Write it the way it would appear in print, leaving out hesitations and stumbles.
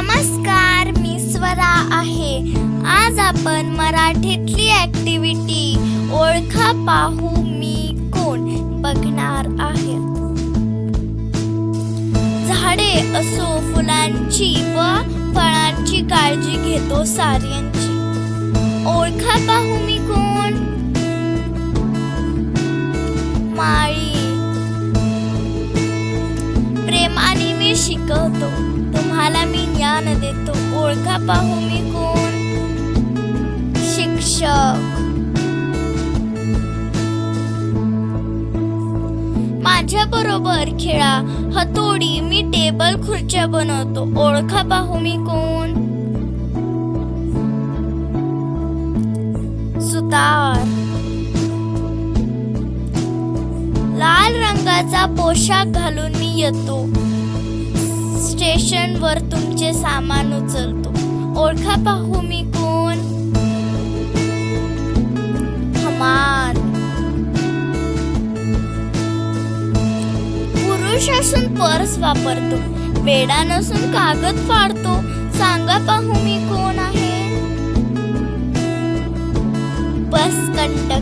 नमस्कार, मी स्वरा आहे. आज आपण मराठीतली ॲक्टिव्हिटी ओळखा पाहू मी कोण बघणार आहे. झाडे असो फुलांची व फळांची काळजी घेतो साऱ्यांची. ओळखा पाहू मी कोण. माळी प्रेमाने मी शिकवतो, तुम्हाला मी ज्ञान देतो. ओळखा पाहू मी कोण. शिक्षक माझ्या बरोबर खेळा, हतोडी मी टेबल खुर्च्या बनवतो. ओळखा पाहू मी कोण. सुतार लाल रंगाचा पोशाख घालून मी येतो, स्टेशनवर तुमचे सामान उचलतो. ओळखा पाहू मी कोण. हमाल पुरुष असून पर्स वापरतो, वेडा नसून कागद फाडतो. सांगा पाहू मी कोण आहे. Bus conductor